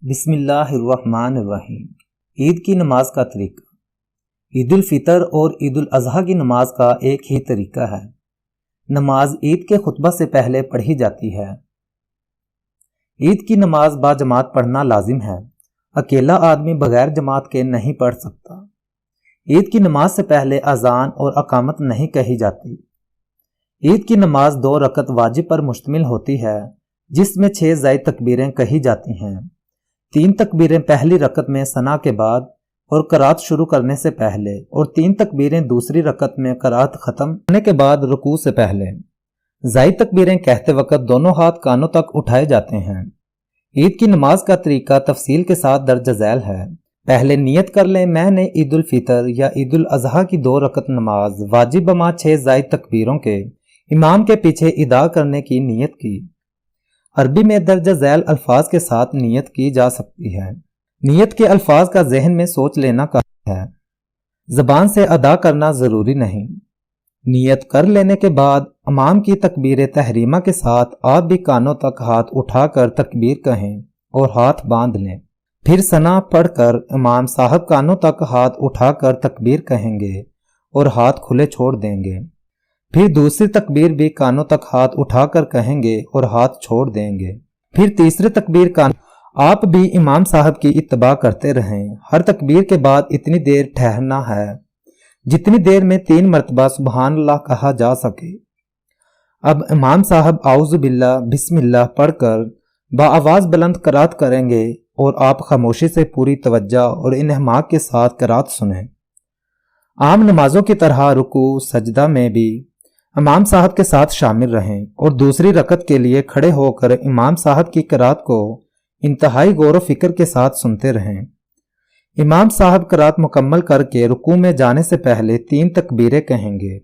بسم اللہ الرحمن الرحیم۔ عید کی نماز کا طریقہ۔ عید الفطر اور عید الاضحیٰ کی نماز کا ایک ہی طریقہ ہے۔ نماز عید کے خطبہ سے پہلے پڑھی جاتی ہے۔ عید کی نماز با جماعت پڑھنا لازم ہے۔ اکیلا آدمی بغیر جماعت کے نہیں پڑھ سکتا۔ عید کی نماز سے پہلے اذان اور اقامت نہیں کہی جاتی۔ عید کی نماز 2 رکعت واجب پر مشتمل ہوتی ہے، جس میں 6 زائد تکبیریں کہی جاتی ہیں۔ 3 تکبیریں پہلی رکعت میں ثنا کے بعد اور قرات شروع کرنے سے پہلے، اور 3 تکبیریں دوسری رکعت میں قرات ختم ہونے کے بعد رکوع سے پہلے۔ زائد تکبیریں کہتے وقت دونوں ہاتھ کانوں تک اٹھائے جاتے ہیں۔ عید کی نماز کا طریقہ تفصیل کے ساتھ درج ذیل ہے۔ پہلے نیت کر لیں، میں نے عید الفطر یا عید الاضحیٰ کی 2 رکعت نماز واجب بما 6 زائد تکبیروں کے امام کے پیچھے ادا کرنے کی نیت کی۔ عربی میں درجہ ذیل الفاظ کے ساتھ نیت کی جا سکتی ہے۔ نیت کے الفاظ کا ذہن میں سوچ لینا کافی ہے، زبان سے ادا کرنا ضروری نہیں۔ نیت کر لینے کے بعد امام کی تکبیر تحریمہ کے ساتھ آپ بھی کانوں تک ہاتھ اٹھا کر تکبیر کہیں اور ہاتھ باندھ لیں۔ پھر ثنا پڑھ کر امام صاحب کانوں تک ہاتھ اٹھا کر تکبیر کہیں گے اور ہاتھ کھلے چھوڑ دیں گے۔ پھر دوسری تکبیر بھی کانوں تک ہاتھ اٹھا کر کہیں گے اور ہاتھ چھوڑ دیں گے۔ پھر تیسری تکبیر آپ بھی امام صاحب کی اتباع کرتے رہیں۔ ہر تکبیر کے بعد اتنی دیر ٹھہرنا ہے جتنی دیر میں 3 مرتبہ سبحان اللہ کہا جا سکے۔ اب امام صاحب اعوذ باللہ بسم اللہ پڑھ کر بآواز بلند قرات کریں گے اور آپ خاموشی سے پوری توجہ اور انہماک کے ساتھ قرات سنیں۔ عام نمازوں کی طرح رکوع سجدہ میں بھی امام صاحب کے ساتھ شامل رہیں اور دوسری رکعت کے لیے کھڑے ہو کر امام صاحب کی قرات کو انتہائی غور و فکر کے ساتھ سنتے رہیں۔ امام صاحب قرات مکمل کر کے رکوع میں جانے سے پہلے 3 تکبیریں کہیں گے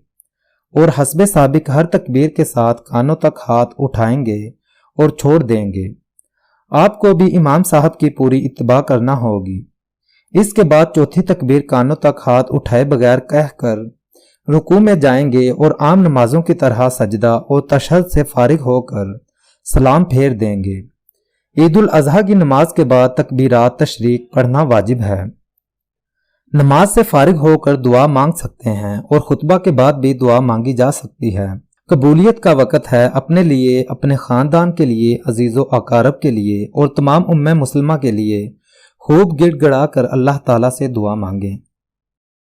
اور حسب سابق ہر تکبیر کے ساتھ کانوں تک ہاتھ اٹھائیں گے اور چھوڑ دیں گے۔ آپ کو بھی امام صاحب کی پوری اتباع کرنا ہوگی۔ اس کے بعد چوتھی تکبیر کانوں تک ہاتھ اٹھائے بغیر کہہ کر رکوع میں جائیں گے اور عام نمازوں کی طرح سجدہ اور تشہد سے فارغ ہو کر سلام پھیر دیں گے۔ عید الاضحیٰ کی نماز کے بعد تکبیرات تشریق پڑھنا واجب ہے۔ نماز سے فارغ ہو کر دعا مانگ سکتے ہیں اور خطبہ کے بعد بھی دعا مانگی جا سکتی ہے۔ قبولیت کا وقت ہے۔ اپنے لیے، اپنے خاندان کے لیے، عزیز و اقارب کے لیے اور تمام امہ مسلمہ کے لیے خوب گڑ گڑا کر اللہ تعالیٰ سے دعا مانگیں۔